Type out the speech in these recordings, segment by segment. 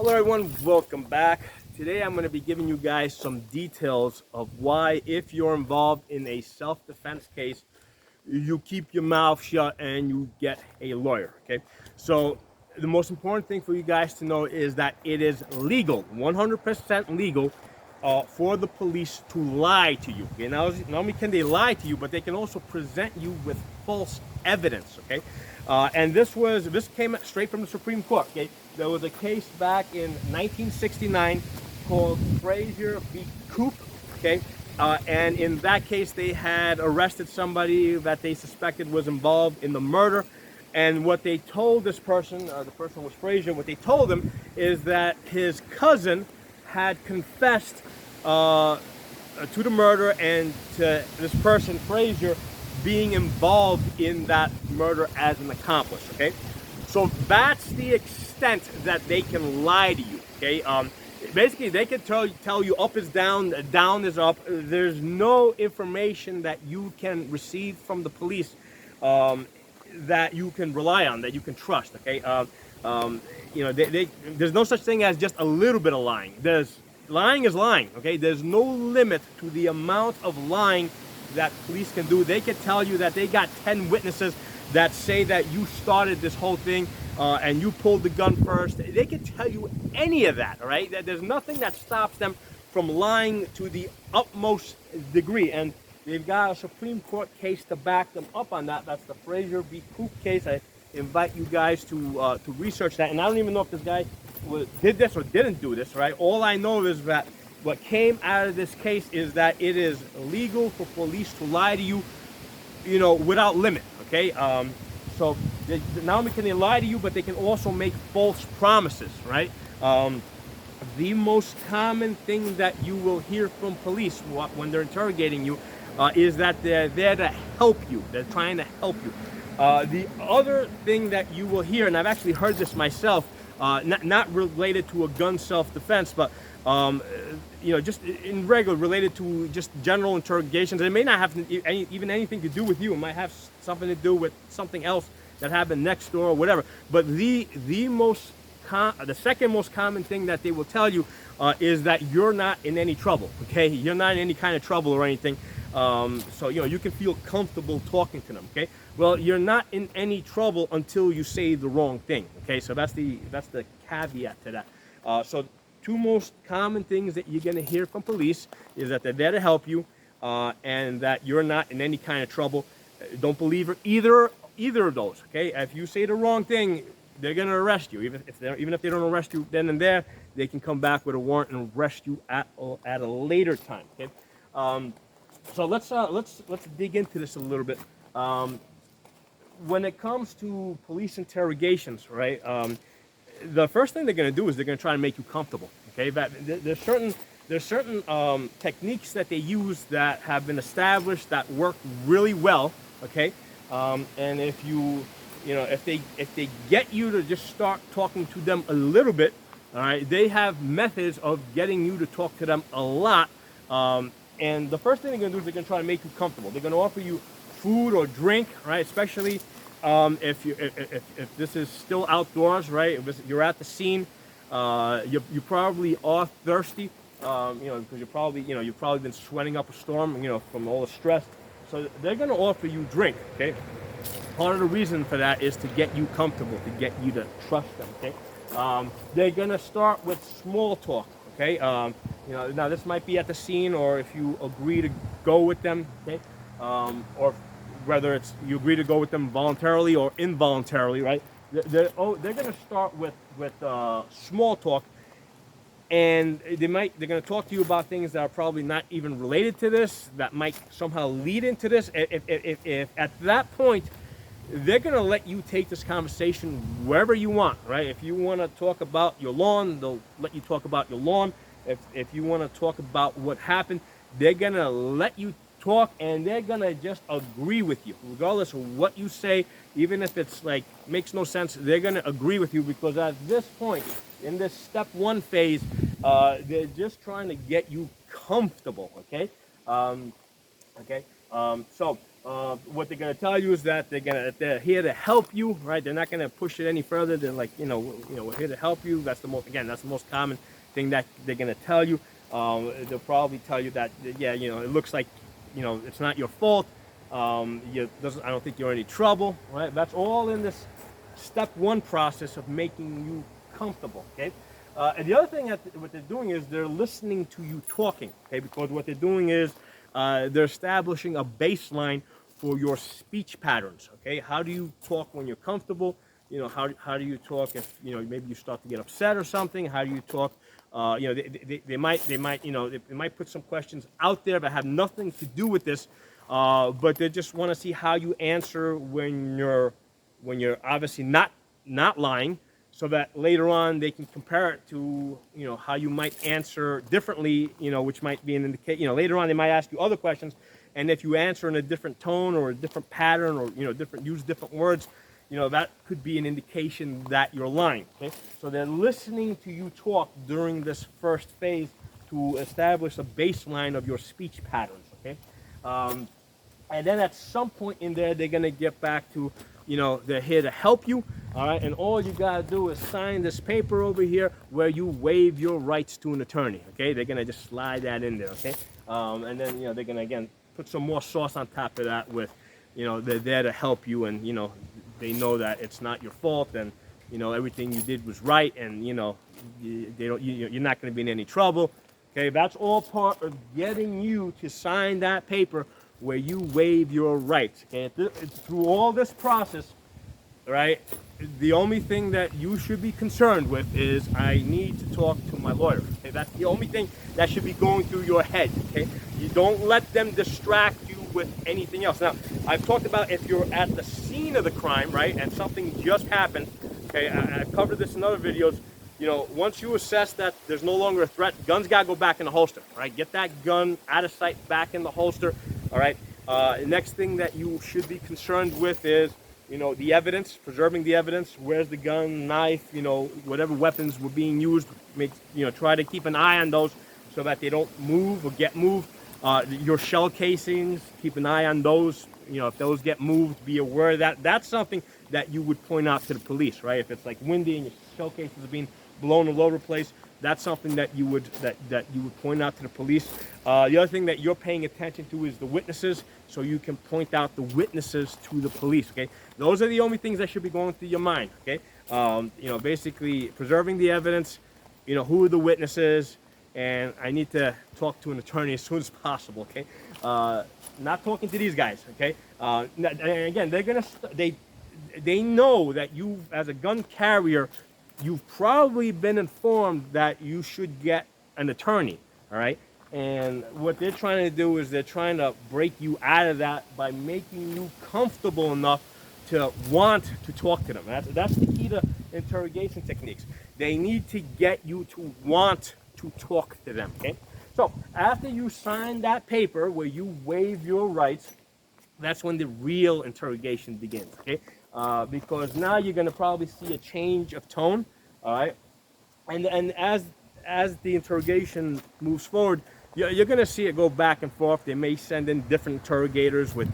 Hello everyone, welcome back. Today I'm going to be giving you guys some details of why, if you're involved in a self-defense case, you keep your mouth shut and you get a lawyer. Okay, so the most important thing for you guys to know is that it is legal, 100% legal, for the police to lie to you. Okay, now not only can they lie to you, but they can also present you with false evidence. Okay, and this came straight from the Supreme Court. Okay, there was a case back in 1969 called Frazier v. Coop. Okay, and in that case, they had arrested somebody that they suspected was involved in the murder. And what they told this person, the person was Frazier, what they told him is that his cousin had confessed to the murder and to this person, Frazier, being involved in that murder as an accomplice. Okay, so that's the extent that they can lie to you. Okay, basically they can tell you up is down, down is up. There's no information that you can receive from the police that you can rely on, that you can trust. Okay, there's no such thing as just a little bit of lying. Lying is lying. Okay, there's no limit to the amount of lying that police can do. They can tell you that they got 10 witnesses that say that you started this whole thing and you pulled the gun first. They can tell you any of that, all right? There's nothing that stops them from lying to the utmost degree. And they've got a Supreme Court case to back them up on that. That's the Frazier v. Coop case. I invite you guys to research that. And I don't even know if this guy did this or didn't do this, right? All I know is that what came out of this case is that it is illegal for police to lie to you, without limit. Okay, so not only can they lie to you, but they can also make false promises, right? The most common thing that you will hear from police when they're interrogating you is that they're there to help you. They're trying to help you. The other thing that you will hear, and I've actually heard this myself, not related to a gun self-defense, but just in regular, related to just general interrogations. It may not have even anything to do with you. It might have something to do with something else that happened next door or whatever. But the second most common thing that they will tell you is that you're not in any trouble. Okay, you're not in any kind of trouble or anything. So you can feel comfortable talking to them. Okay, well, you're not in any trouble until you say the wrong thing. Okay, so that's the caveat to that. So two most common things that you're going to hear from police is that they're there to help you and that you're not in any kind of trouble. Don't believe either of those. Okay, if you say the wrong thing, they're going to arrest you. Even if they don't arrest you then and there, they can come back with a warrant and arrest you at a later time. Okay, so let's dig into this a little bit. When it comes to police interrogations, right? The first thing they're going to do is they're going to try to make you comfortable. Okay, but there's certain techniques that they use that have been established that work really well. Okay, and if if they get you to just start talking to them a little bit, all right, they have methods of getting you to talk to them a lot. And the first thing they're going to do is they're going to try to make you comfortable. They're going to offer you food or drink, right? Especially if this is still outdoors, right? If you're at the scene, you probably are thirsty, because you've probably been sweating up a storm, from all the stress. So they're going to offer you drink, okay? Part of the reason for that is to get you comfortable, to get you to trust them, okay? They're going to start with small talk, okay? Now this might be at the scene, or if you agree to go with them, okay? Or whether it's you agree to go with them voluntarily or involuntarily, right? They're going to start with small talk, and they're going to talk to you about things that are probably not even related to this, that might somehow lead into this. If at that point they're going to let you take this conversation wherever you want, right? If you want to talk about your lawn, they'll let you talk about your lawn. If you want to talk about what happened, they're going to let you talk, and they're going to just agree with you. Regardless of what you say, even if it's makes no sense, they're going to agree with you, because at this point, in this step one phase, they're just trying to get you comfortable, okay? So What they're gonna tell you is that they're here to help you, right? They're not gonna push it any further. They're like, we're here to help you. That's the most common thing that they're gonna tell you. They'll probably tell you that, yeah, it looks like, it's not your fault. I don't think you're in any trouble, right? That's all in this step one process of making you comfortable, okay? And the other thing what they're doing is they're listening to you talking, okay? Because what they're doing is they're establishing a baseline for your speech patterns, okay? How do you talk when you're comfortable? How do you talk if, maybe you start to get upset or something? How do you talk? They might put some questions out there that have nothing to do with this, but they just want to see how you answer when you're obviously not lying, so that later on they can compare it to how you might answer differently, which might be an indication. Later on they might ask you other questions, and if you answer in a different tone or a different pattern, or use different words, that could be an indication that you're lying. Okay, so they're listening to you talk during this first phase to establish a baseline of your speech patterns. Okay. And then at some point in there, they're gonna get back to, they're here to help you, all right? And all you gotta do is sign this paper over here where you waive your rights to an attorney, okay? They're gonna just slide that in there, okay? And then, they're gonna, again, put some more sauce on top of that with, they're there to help you, and, they know that it's not your fault, and, everything you did was right, and, you're not gonna be in any trouble, okay? That's all part of getting you to sign that paper where you waive your rights. Okay? Through all this process, right, the only thing that you should be concerned with is, I need to talk to my lawyer. Okay? That's the only thing that should be going through your head. Okay? You don't let them distract you with anything else. Now, I've talked about if you're at the scene of the crime, right, and something just happened. Okay, I've covered this in other videos. Once you assess that there's no longer a threat, guns gotta go back in the holster. Right, get that gun out of sight, back in the holster. All right. Next thing that you should be concerned with is, the evidence, preserving the evidence. Where's the gun, knife, whatever weapons were being used. Try to keep an eye on those so that they don't move or get moved. Your shell casings, keep an eye on those. If those get moved, be aware of that. That's something that you would point out to the police, right? If it's like windy and your shell cases are being blown all over the place, that's something that you would point out to the police. The other thing that you're paying attention to is the witnesses, so you can point out the witnesses to the police. Okay, those are the only things that should be going through your mind. Okay, basically preserving the evidence. Who are the witnesses, and I need to talk to an attorney as soon as possible. Okay, not talking to these guys. Okay, and again, they know that you, as a gun carrier, you've probably been informed that you should get an attorney, all right? And what they're trying to do is they're trying to break you out of that by making you comfortable enough to want to talk to them. That's the key to interrogation techniques. They need to get you to want to talk to them, okay? So after you sign that paper where you waive your rights, that's when the real interrogation begins, okay? Because now you're going to probably see a change of tone, all right? And as the interrogation moves forward, you're going to see it go back and forth. They may send in different interrogators with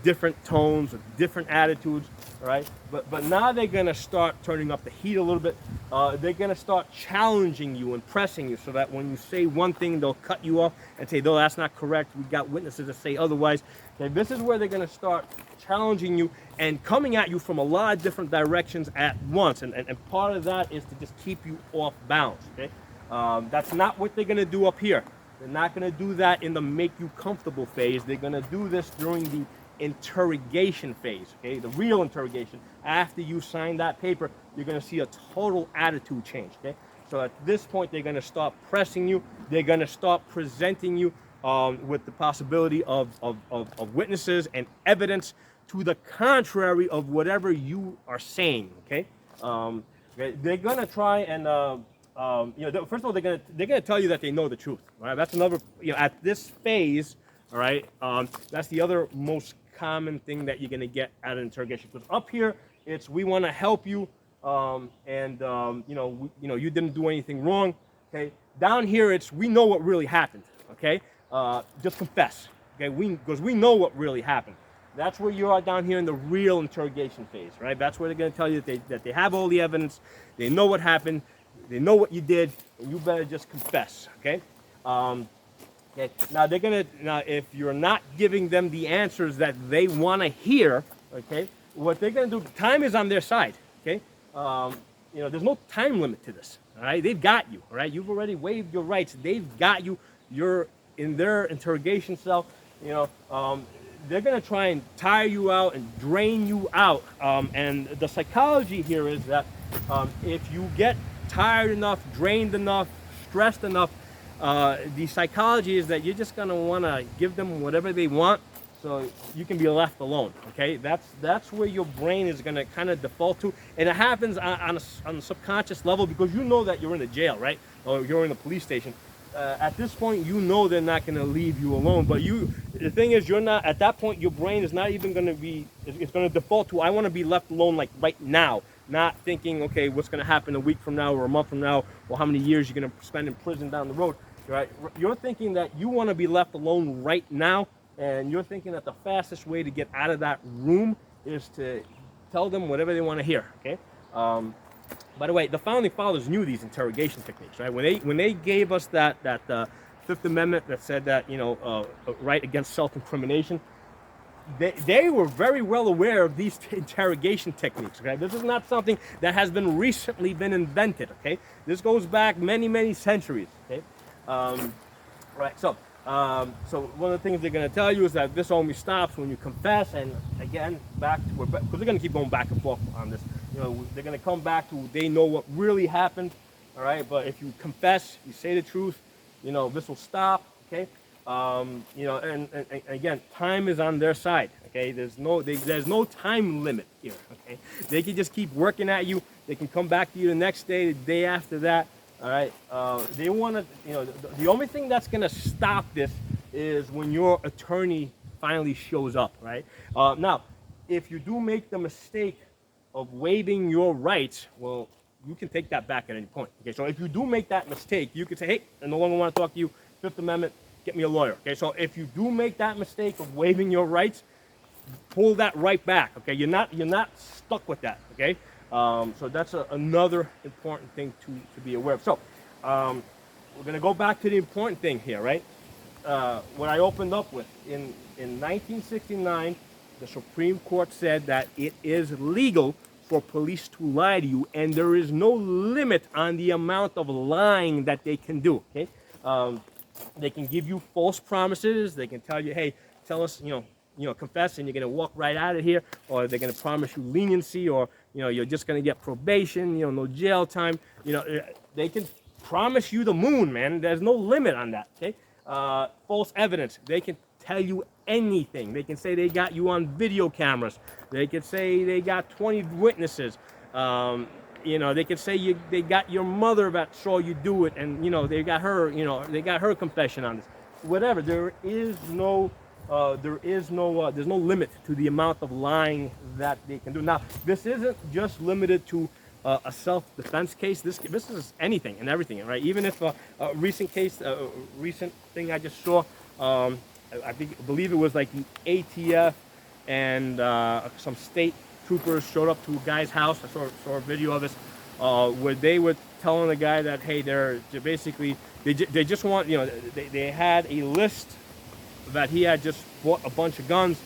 different tones, with different attitudes, all right? But now they're going to start turning up the heat a little bit. They're going to start challenging you and pressing you, so that when you say one thing, they'll cut you off and say, no, that's not correct. We've got witnesses that say otherwise. Okay, this is where they're going to start challenging you and coming at you from a lot of different directions at once. And part of that is to just keep you off balance, okay? That's not what they're going to do up here. They're not going to do that in the make you comfortable phase. They're going to do this during the interrogation phase, okay? The real interrogation. After you sign that paper, you're going to see a total attitude change, okay? So at this point, they're going to start pressing you. They're going to start presenting you with the possibility of witnesses and evidence to the contrary of whatever you are saying, okay? They're going to try and first of all, they're gonna tell you that they know the truth. Right? That's another. At this phase, all right. That's the other most common thing that you're gonna get at an interrogation. Because up here, it's we want to help you, you didn't do anything wrong. Okay. Down here, it's we know what really happened. Okay. Just confess. Okay. Because we know what really happened. That's where you are down here in the real interrogation phase, right? That's where they're going to tell you that they have all the evidence, they know what happened, they know what you did, and you better just confess, okay? Okay. Now if you're not giving them the answers that they want to hear, okay, what they're gonna do, time is on their side, okay? There's no time limit to this, all right? They've got you, all right? You've already waived your rights. They've got you. You're in their interrogation cell. They're gonna try and tire you out and drain you out. And the psychology here is that if you get tired enough, drained enough, stressed enough, the psychology is that you're just gonna want to give them whatever they want, so you can be left alone. Okay, that's where your brain is gonna kind of default to, and it happens on a subconscious level because you know that you're in a jail, right? Or you're in a police station. At this point, you know they're not gonna leave you alone. But the thing is, you're not at that point. Your brain is not even gonna be. It's gonna default to, I want to be left alone, like right now. Not thinking, okay, what's gonna happen a week from now or a month from now, or how many years you're gonna spend in prison down the road. Right? You're thinking that you want to be left alone right now, and you're thinking that the fastest way to get out of that room is to tell them whatever they want to hear. Okay. By the way, the founding fathers knew these interrogation techniques, right? When they gave us that Fifth Amendment that said that right against self-incrimination, they were very well aware of these interrogation techniques. Okay, this is not something that has been recently been invented. Okay, this goes back many centuries. Okay. Right, so one of the things they're going to tell you is that this only stops when you confess, and again, because they're going to keep going back and forth on this. They're going to come back to, they know what really happened, all right? But if you confess, you say the truth, this will stop, okay? And again, time is on their side, okay? There's no time limit here, okay? They can just keep working at you. They can come back to you the next day, the day after that. All right, they want to, the only thing that's going to stop this is when your attorney finally shows up, right? Now, if you do make the mistake of waiving your rights, well, you can take that back at any point. Okay, so if you do make that mistake, you can say, hey, I no longer want to talk to you, Fifth Amendment, get me a lawyer. Okay, so if you do make that mistake of waiving your rights, pull that right back. Okay, you're not stuck with that. Okay. So that's another important thing to be aware of. So we're going to go back to the important thing here, right? What I opened up with. In 1969, the Supreme Court said that it is legal for police to lie to you, and there is no limit on the amount of lying that they can do, okay? They can give you false promises. They can tell you, hey, tell us, confess and you're going to walk right out of here, or they're going to promise you leniency, or you're just going to get probation, no jail time. They can promise you the moon, man. There's no limit on that, okay? False evidence. They can tell you anything. They can say they got you on video cameras. They could say they got 20 witnesses. They could say they got your mother that saw you do it, and they got her, they got her confession on this. Whatever. There's no limit to the amount of lying that they can do. Now, this isn't just limited to a self-defense case. This is anything and everything, right? Even if a recent thing I just saw, I believe it was like the ATF and some state troopers showed up to a guy's house. I saw a video of this where they were telling the guy that, hey, they just want, they had a list that he had just bought a bunch of guns,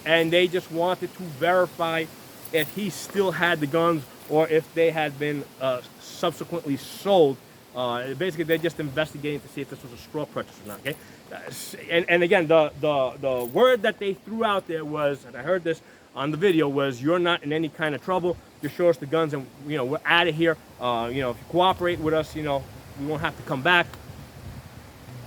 and they just wanted to verify if he still had the guns or if they had been subsequently sold. Basically, they're just investigating to see if this was a straw purchase or not. Okay, and again, the word that they threw out there was, and I heard this on the video, was, you're not in any kind of trouble. Just show us the guns, and we're out of here. If you cooperate with us, we won't have to come back.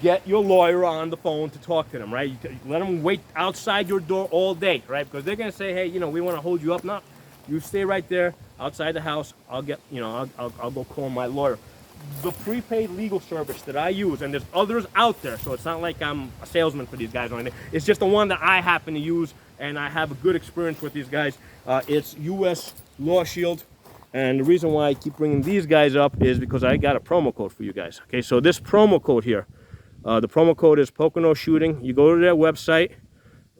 Get your lawyer on the phone to talk to them, right? You let them wait outside your door all day, right? Because they're gonna say, hey, we want to hold you up. No, you stay right there outside the house. I'll get, I'll go call my lawyer. The prepaid legal service that I use, and there's others out there, so it's not like I'm a salesman for these guys or anything. It's just the one that I happen to use, and I have a good experience with these guys. It's US Law Shield. And the reason why I keep bringing these guys up is because I got a promo code for you guys. Okay, so this promo code here, the promo code is Pocono Shooting. You go to their website,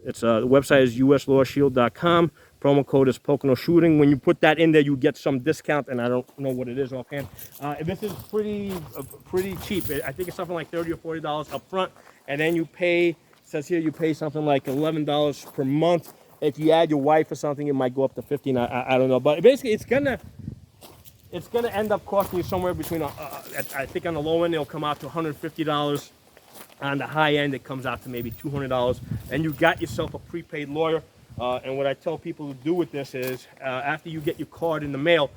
The website is uslawshield.com. Promo code is Pocono Shooting. When you put that in there, you get some discount, and I don't know what it is offhand. This is pretty cheap. I think it's something like $30 or $40 up front, and then you pay. It says here you pay something like $11 per month. If you add your wife or something, it might go up to $15. I don't know, but basically it's gonna end up costing you somewhere between. I think on the low end it'll come out to $150. On the high end, it comes out to maybe $200, and you got yourself a prepaid lawyer. And what I tell people to do with this is, after you get your card in the mail,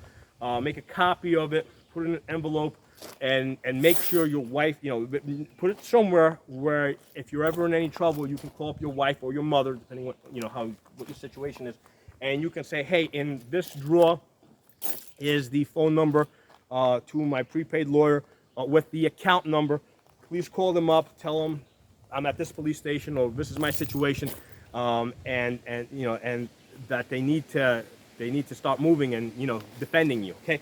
make a copy of it, put it in an envelope, and make sure your wife, put it somewhere where if you're ever in any trouble, you can call up your wife or your mother, depending what what your situation is, and you can say, hey, in this drawer is the phone number to my prepaid lawyer with the account number. Please call them up, tell them I'm at this police station, or this is my situation, and that they need to start moving and defending you. Okay,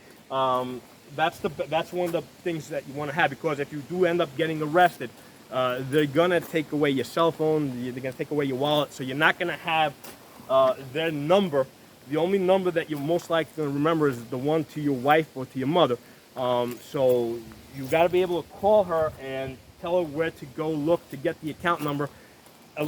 that's one of the things that you want to have, because if you do end up getting arrested, they're gonna take away your cell phone, they're gonna take away your wallet, so you're not gonna have their number. The only number that you're most likely going to remember is the one to your wife or to your mother. So you got to be able to call her and tell her where to go look to get the account number,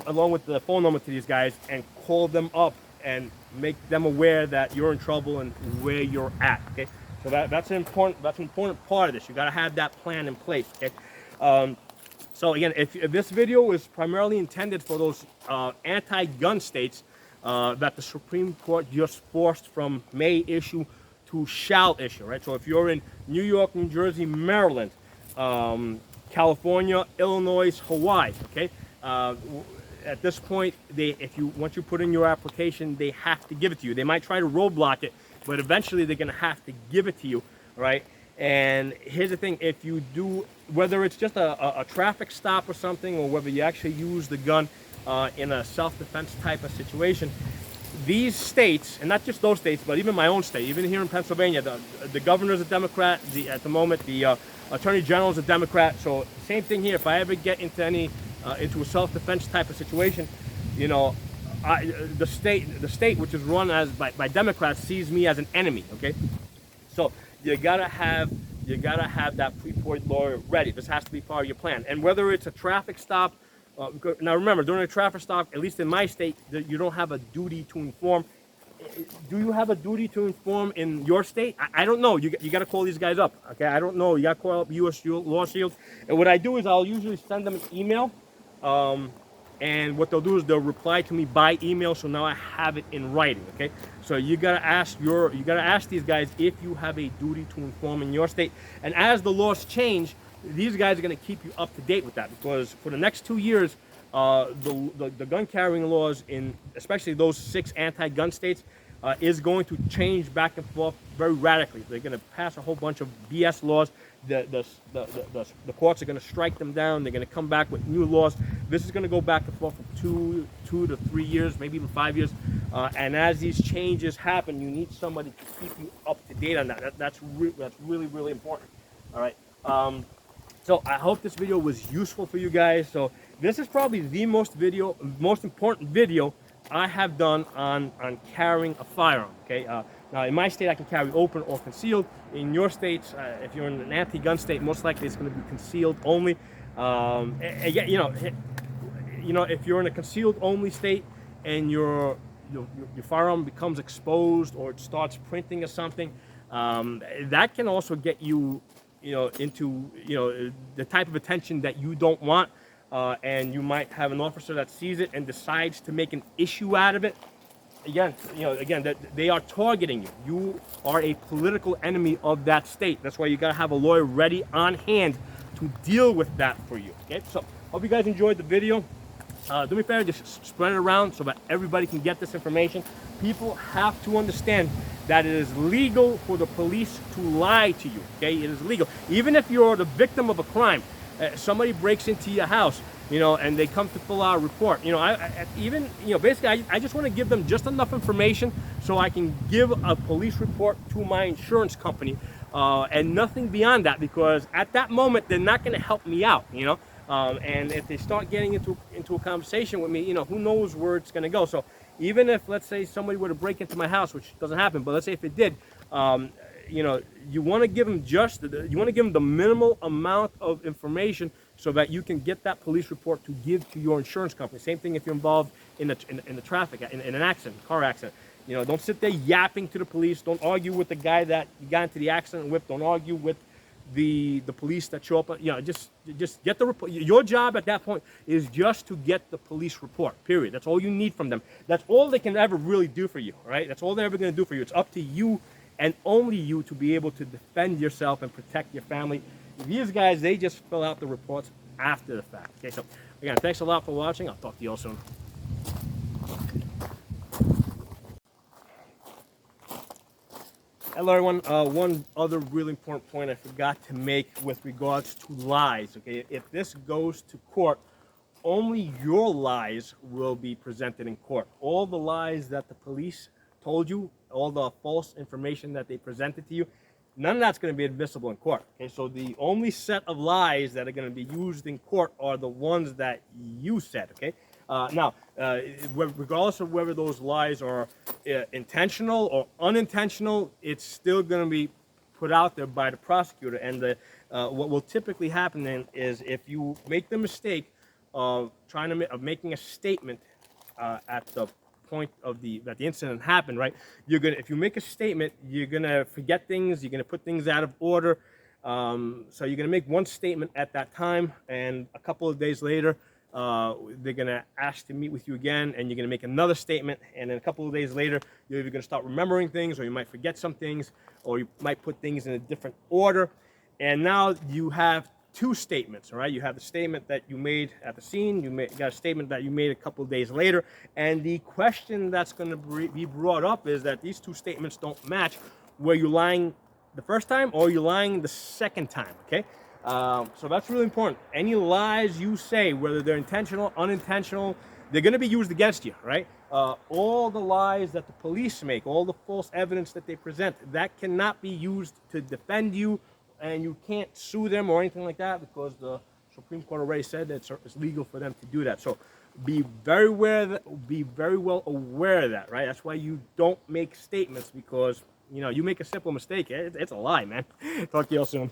along with the phone number to these guys, and call them up and make them aware that you're in trouble and where you're at. Okay, so that's an important part of this. You got to have that plan in place. Okay. So again, if this video is primarily intended for those anti-gun states that the Supreme Court just forced from may issue to shall issue, right? So if you're in New York, New Jersey, Maryland, California, Illinois, Hawaii, okay? At this point, once you put in your application, they have to give it to you. They might try to roadblock it, but eventually they're gonna have to give it to you, right? And here's the thing, if you do, whether it's just a traffic stop or something, or whether you actually use the gun in a self-defense type of situation, these states, and not just those states, but even my own state, even here in Pennsylvania, the governor's a Democrat. At the moment, the attorney general is a Democrat. So same thing here. If I ever get into into a self-defense type of situation, the state which is run by Democrats sees me as an enemy. Okay, so you gotta have that prepaid lawyer ready. This has to be part of your plan. And whether it's a traffic stop. Now remember, during a traffic stop, at least in my state, you don't have a duty to inform. Do you have a duty to inform in your state? I don't know. You got to call these guys up. Okay, I don't know. You got to call up US Law Shield. And what I do is I'll usually send them an email, and what they'll do is they'll reply to me by email. So now I have it in writing. Okay, so you got to ask these guys if you have a duty to inform in your state. And as the laws change, these guys are going to keep you up to date with that, because for the next 2 years, the gun carrying laws in especially those 6 anti-gun states is going to change back and forth very radically. They're going to pass a whole bunch of BS laws. The courts are going to strike them down. They're going to come back with new laws. This is going to go back and forth for 2 to 3 years, maybe even 5 years. And as these changes happen, you need somebody to keep you up to date on that. That's really, really important. All right. So I hope this video was useful for you guys. So this is probably the most important video I have done on carrying a firearm. Okay. Now in my state, I can carry open or concealed. In your states, if you're in an anti-gun state, most likely it's going to be concealed only. Again, if you're in a concealed only state and your firearm becomes exposed or it starts printing or something, that can also get you into the type of attention that you don't want, and you might have an officer that sees it and decides to make an issue out of it. Again, that they are targeting you. You are a political enemy of that state. That's why you got to have a lawyer ready on hand to deal with that for you. Okay, so hope you guys enjoyed the video. Do me a favor, just spread it around so that everybody can get this information. People have to understand that it is legal for the police to lie to you. Okay, it is legal. Even if you're the victim of a crime, somebody breaks into your house, and they come to fill out a report. Basically, I just want to give them just enough information so I can give a police report to my insurance company, and nothing beyond that, because at that moment they're not going to help me out. And if they start getting into a conversation with me, you know, who knows where it's going to go. So even if, let's say, somebody were to break into my house, which doesn't happen, but let's say if it did, you know, you want to give them you want to give them the minimal amount of information so that you can get that police report to give to your insurance company. Same thing if you're involved in the traffic, in an accident, car accident. You know, don't sit there yapping to the police. Don't argue with the guy that you got into the accident with. Don't argue with the police that show up. You know, just get the report. Your job at that point is just to get the police report, period. That's all you need from them. That's all they can ever really do for you, right? That's all they're ever going to do for you. It's up to you and only you to be able to defend yourself and protect your family. These guys, they just fill out the reports after the fact. Okay, so again, thanks a lot for watching. I'll talk to you all soon. Hello everyone, one other really important point I forgot to make with regards to lies, okay? If this goes to court, only your lies will be presented in court. All the lies that the police told you, all the false information that they presented to you, none of that's going to be admissible in court, okay? So the only set of lies that are going to be used in court are the ones that you said, okay? Now, regardless of whether those lies are intentional or unintentional, it's still going to be put out there by the prosecutor. And what will typically happen then is if you make the mistake of making a statement at the point of that the incident happened, right? If you make a statement, you're gonna forget things. You're gonna put things out of order. So you're gonna make one statement at that time, and a couple of days later, they're gonna ask to meet with you again, and you're gonna make another statement, and then a couple of days later you're either gonna start remembering things, or you might forget some things, or you might put things in a different order, and now you have two statements. All right, you have the statement that you made at the scene, you got a statement that you made a couple of days later, and the question that's going to be brought up is that these two statements don't match. Were you lying the first time, or are you lying the second time? Okay. So that's really important. Any lies you say, whether they're intentional, unintentional, they're going to be used against you, right? All the lies that the police make, all the false evidence that they present, that cannot be used to defend you, and you can't sue them or anything like that, because the Supreme Court already said that it's legal for them to do that. So be very well aware of that, right? That's why you don't make statements, because, you know, you make a simple mistake, it's a lie, man. Talk to you all soon.